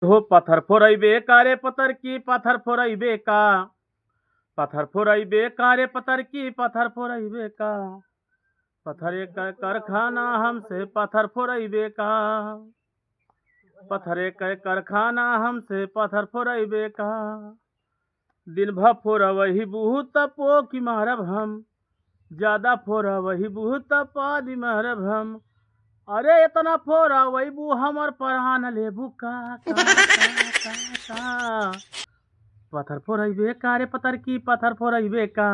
हो पत्थर फोड़ैबे कारे पत्थर की पत्थर फोड़ैबे का, पत्थर फोड़ैबे कारे पत्थर की पत्थर फोड़ैबे का, पत्थर एक कारखाना हमसे पत्थर फोड़ैबे का, पत्थर एक कारखाना हमसे पत्थर फोड़ैबे का, दिन भर फोड़ा वही बहुत पो की मारब हम, ज्यादा फोड़ा वही बहुत पादी मारब हम, अरे इतना फोड़ा वही बू हमर परान लेबू का। पत्थर फोड़ैबे का रे पत्थर की पत्थर फोड़ैबे का,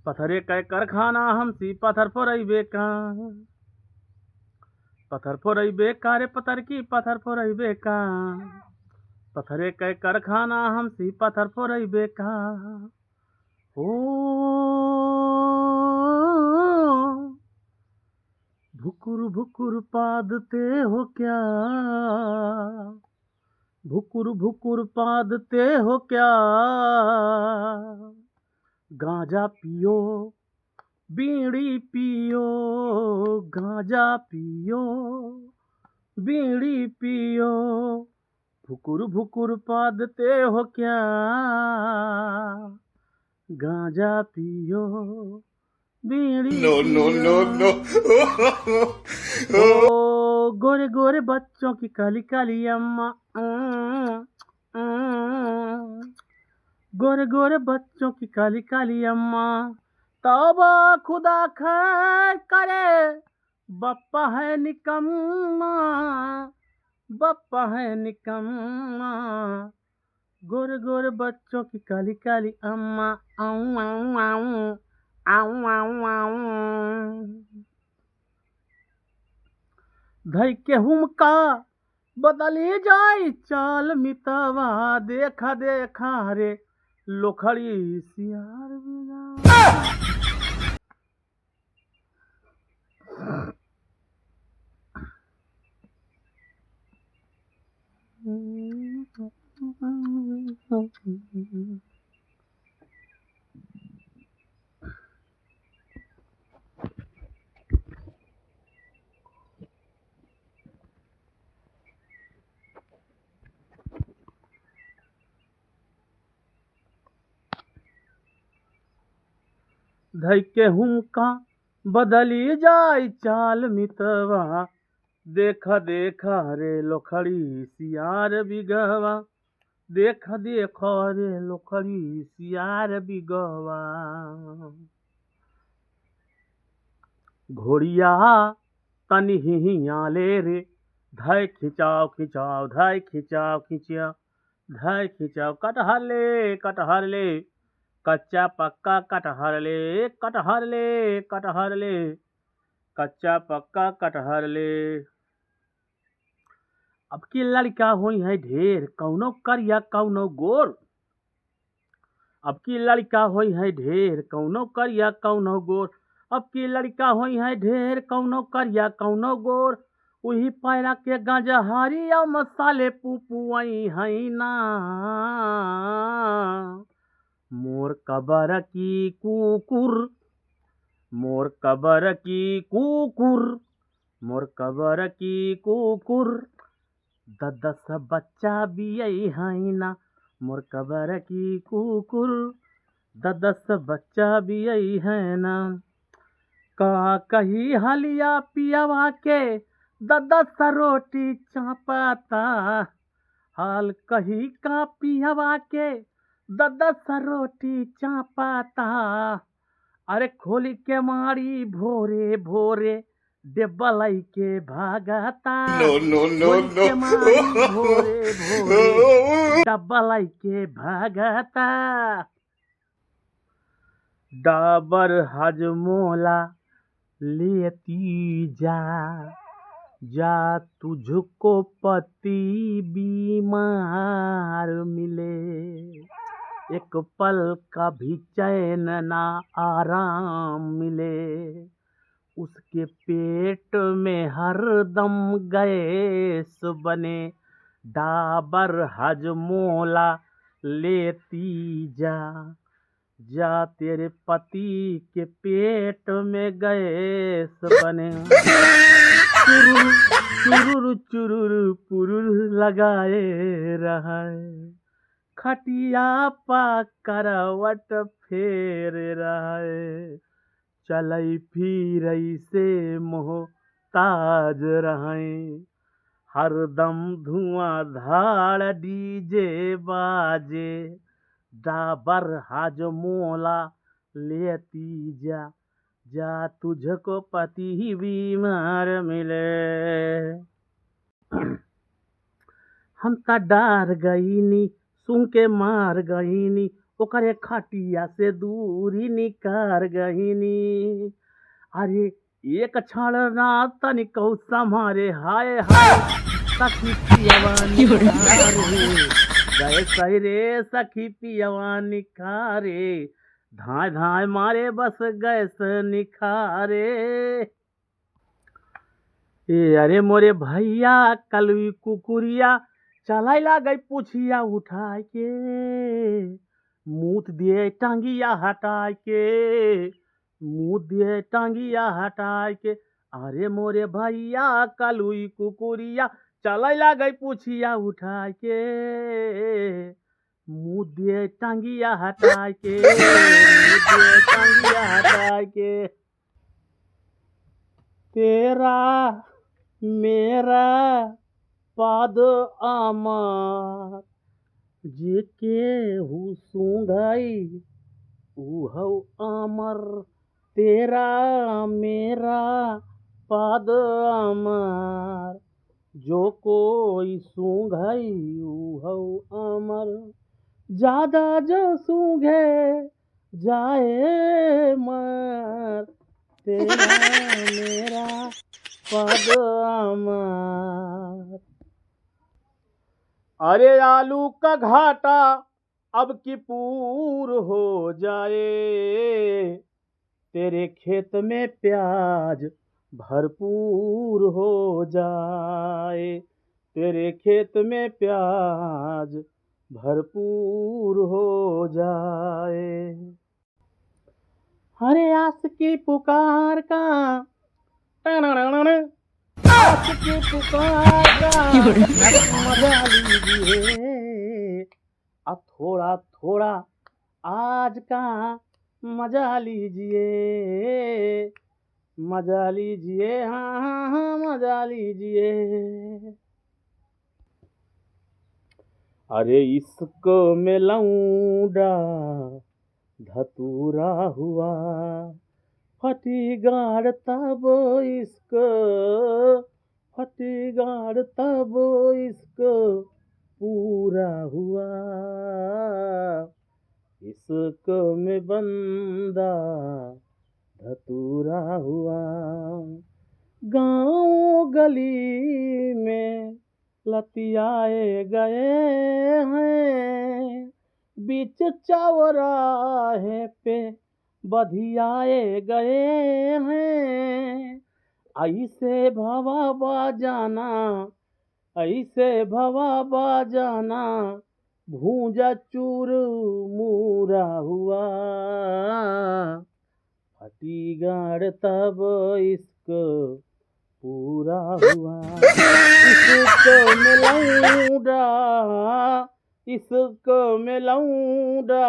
पत्थर एक कारखाना हमसी पत्थर फोड़ैबे का, पत्थर फोड़ैबे का रे पत्थर की पत्थर फोड़ैबे का, पत्थर एक कारखाना हमसी पत्थर फोड़ैबे का। ओ भुकुर भुकुर पादते हो क्या, भुकुर भुकुर पादते हो क्या, गांजा पियो बीड़ी पियो, गांजा पियो बीड़ी पियो, भुकुर भुकुर पादते हो क्या, गांजा पियो बीड़ी No, no, no, no. ओ गोरे गोरे बच्चों की काली काली अम्मा, गोरे गोरे बच्चों की काली काली अम्मा, तौबा खुदा खैर करे, बप्पा है निकम्मा, बप्पा है निकम्मा, गोरे गोरे बच्चों की काली काली अम्मा, आऊं आऊं आऊं आऊं आऊं आऊं, धई के हुमका बदली जाई चाल मितवा, देखा देखा रे लोखड़ी सियार बिना। धई के हुमका बदली जाई चाल मितवा, देखा देखा रे लोखड़ी सियार बिगवा, देखा देखा रे लोखड़ी सियार बिगवा। घोड़िया तनी हिया ले रे, धय खिंचाव खिंचाव धय खिंचाव खिंचाव, धय खिंचाव कटहर ले कच्चा पक्का कटहर ले, कटहर ले कटहर ले, कच्चा पक्का कटहर ले। अब की लड़का हुई है ढेर, कौनो करिया कौनो गोर, अब की लड़का हुई है ढेर, कौनो करिया कौनो गोर, अब की लड़का हुई है ढेर, कौनो करिया कौनो गोर, वही पैरा के गंजहारी और मसाले पुपुआई है ना, मोर कबर की कुकुर, मोर कबर की कुकुर, मोर कबर की कुकुर, दस बच्चा बियई है ना, मोर कबर की कुकुर, दस बच्चा बियई है ना, का कही हलिया पियावा के दस रोटी चापाता, हाल कही का पियावा के दस रोटी चापाता, अरे खोली के मारी भोरे भोरे डेबलाई के भागता, No, no, no, खोली के मारी भोरे भोरे no. डबलाई के भागता, डाबर हजमोला लेती जा, जा तुझको पति बीमार मिले, एक पल का भी चैन ना आराम मिले, उसके पेट में हरदम गैस बने, डाबर हजमोला लेती जा, जा तेरे पति के पेट में गैस बने, चुरुरु चुरुरु चुरुर पुरुर लगाए रहे, खटिया पा करवट फेर रहे, चलई फिरई से मोहताज रहें, हरदम धुआंधार डीजे बाजे, डाबर हाजमोला लेती जा, जा तुझको पति बीमार मिले। हम त डार गईनी सुन के मार गईनी, ओकरे खटिया से दूरी निकार गईनी। अरे एक क्षण ना तनिको सम्हारे, हाय हाय सखी पियवा निकारे, गए सही रे सखी पियवा निकारे, धाय धाय मारे बस गैस निखारे। ए अरे मोरे भैया कलवी कुकुरिया, चलाइला गई पुछिया उठा के, मुँह दिए टांगिया हटा के, मुँह दिए टांगिया हटा के। अरे मोरे भैया कलवी कुकुरिया, चलाइला गई पुछिया उठा के, मुँह दिए टांगिया हटा के, मुँह दिए टांगिया हटा के। तेरा मेरा पाद अमर, जे केहू सूंघई उहौ अमर, तेरा मेरा पाद अमर, जो कोई सूंघई उहौ अमर, ज्यादा जो सूंघे जाए मर, तेरा मेरा पद अमर। अरे आलू का घाटा अब की पूर हो जाए, तेरे खेत में प्याज भरपूर हो जाए, तेरे खेत में प्याज भरपूर हो जाए। हरे आस की पुकार का, आस की पुकार का मजा लीजिए, अब थोड़ा थोड़ा आज का मजा लीजिए, मजा लीजिए, हाँ हाँ हाँ मजा लीजिए। अरे इसको में लौंडा धतूरा हुआ, फटी गाड़ तब इसको, फटी गाड़ तब इसको पूरा हुआ, इसको में बंदा धतूरा हुआ। गाँव गली में लतियाए गए हैं, बीच चौराहे पे बधियाए गए हैं, ऐसे भवा बाजाना, ऐसे भवा बाजाना, भूंजा चूर मूरा हुआ, फटी गाड़ तब इसको पूरा हुआ, इसको मिलाऊंगा, इसको मिलाऊंगा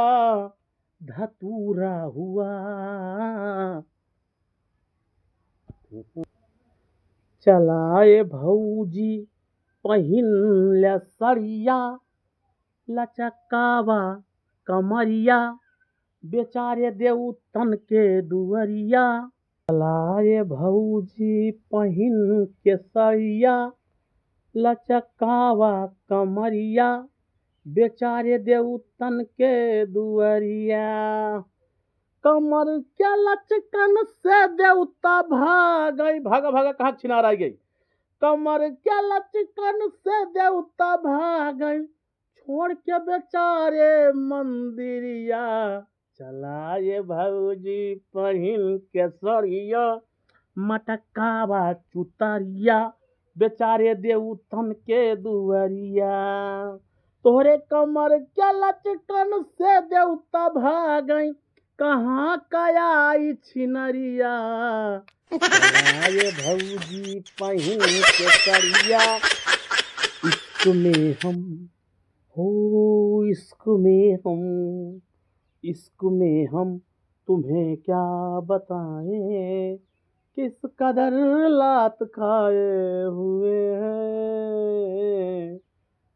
धतूरा हुआ। चलाए भौजी पहिन ल सड़िया, लचकावा कमरिया, बेचारे देऊ तन के दुवरिया। चलाए भौजी पहिन के सड़िया, लचकावा कमरिया, बेचारे देऊ तन के दुवरिया। कमर क्या लचकन से देवता भागई, भागा भागा कहाँ छिनार आई गई। कमर क्या लचकन से देवता भागई, छोड़ के बेचारे मंदिरिया। चलाए भौजी पहिन के सड़िया, मटकावा चुतरिया, बेचारे देवतन के दुवरिया। तोहरे कमर क्या लचकन से देवता भागई, कहाँ कयाई छिनरिया चलाए भौजी पहिन के करिया। इश्क में हम हो इश्क में हम, इश्क में हम तुम्हें क्या बताएं, किस कदर लात खाए हुए हैं,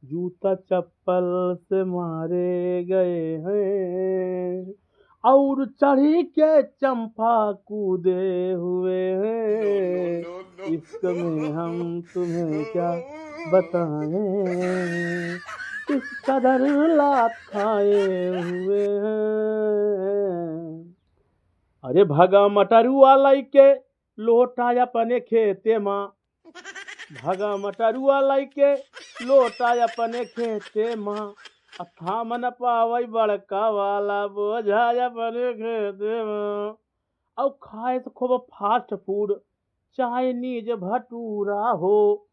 जूता चप्पल से मारे गए हैं और चढ़ी के चंपा कूदे हुए हैं। इश्क में हम तुम्हें क्या बताएं, किस कदर लात खाए हुए हैं। अरे भगा मटरुआ लइके लोटा अपने खेते माँ, भगा मटरुआ लइके लोटा अपने खेते माँ, थाम न पावई बड़का वाला बोझा अपने खेते माँ। और खाए तो खूब फास्ट फूड चाइनीज भटूरा हो,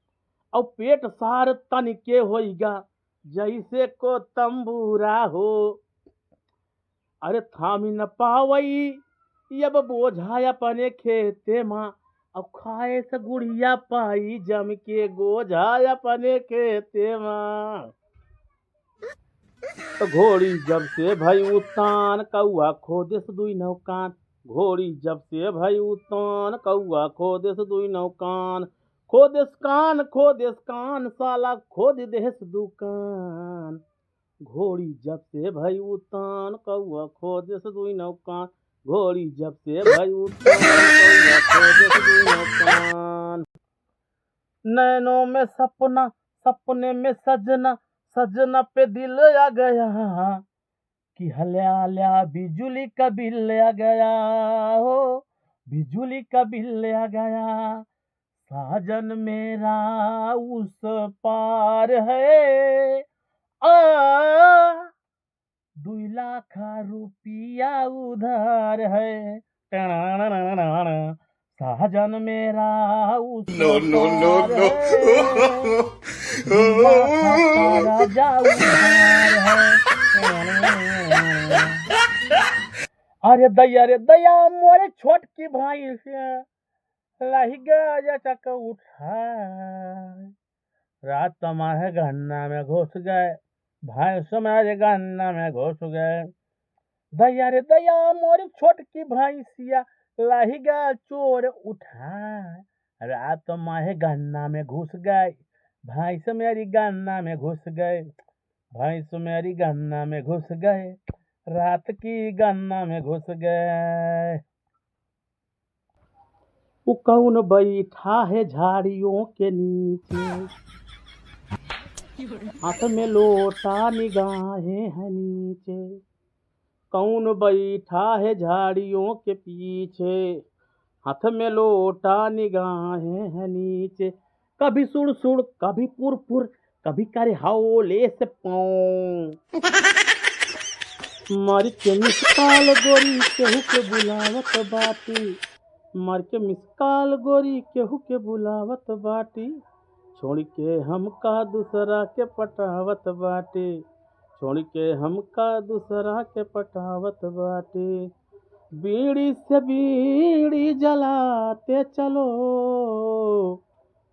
और पेट सार तनिके होइगा जैसे को तंबूरा हो। अरे थामी न पावई अब बोझा अपने खेते माँ, अब खाए से गुड़िया पाई जम के गोझा अपने खेते माँ। तो घोड़ी जब से भई उतान कौआ खोदे से दुई नौकान, घोड़ी जब से भई उतान कौआ खोदे से दुई नौकान, खोदेस कान साला खोद देस दुकान। घोड़ी जब से भई उतान कौआ खोदे से दुई नौकान, घोड़ी जब से भई उतान कौआ खोदे से दुई नौकान। नैनों में सपना सपने में सजना, सजना पे दिल आ गया कि हल्या बिजुली का बिल आ गया हो, बिजुली का बिल आ गया। साजन मेरा उस पार है, 2 लाख रुपया उधार है। साजन मेरा उस पार है, 2 लाख राजा उधार है। अरे दया मोरे छोट की भाई से लाही गया चक उठा, रात तुम्हारे गन्ना में घुस गए, भाई समारे गन्ना में घुस गए। दया मोर छोट की भैंसिया लाही गया चोर उठा, रात माहे गन्ना में घुस गए, भैंस मेरी गन्ना में घुस गए, भैंस मेरी गन्ना में घुस गए, रात की गन्ना में घुस गए। वो कौन बैठा है झाड़ियों के नीचे, हाथ में लोटा निगाहें हैं नीचे। कौन बैठा है झाड़ियों के पीछे, हाथ में लोटा निगाहें हैं नीचे। कभी सुड़ सुड़ कभी पुर पुर, कभी करे हौले से पाँव। मर के मिसकाल गोरी केहू के बुलावत बाटी, मर के मिसकाल गोरी केहू के बुलावत बाटी। छोड़ के हमका दूसरा के पटावत बाटे, छोड़ के हमका दूसरा के पटावत बाटे। बीड़ी से बीड़ी जलाते चलो,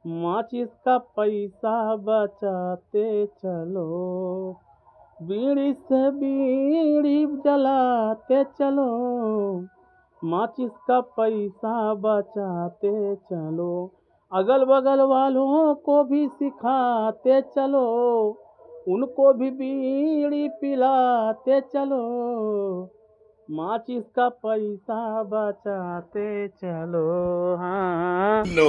माचिस का पैसा बचाते चलो। बीड़ी से बीड़ी जलाते चलो, माचिस का पैसा बचाते चलो। अगल बगल वालों को भी सिखाते चलो, उनको भी बीड़ी पिलाते चलो। माचिस का पैसा बचाते चलो। हाँ No.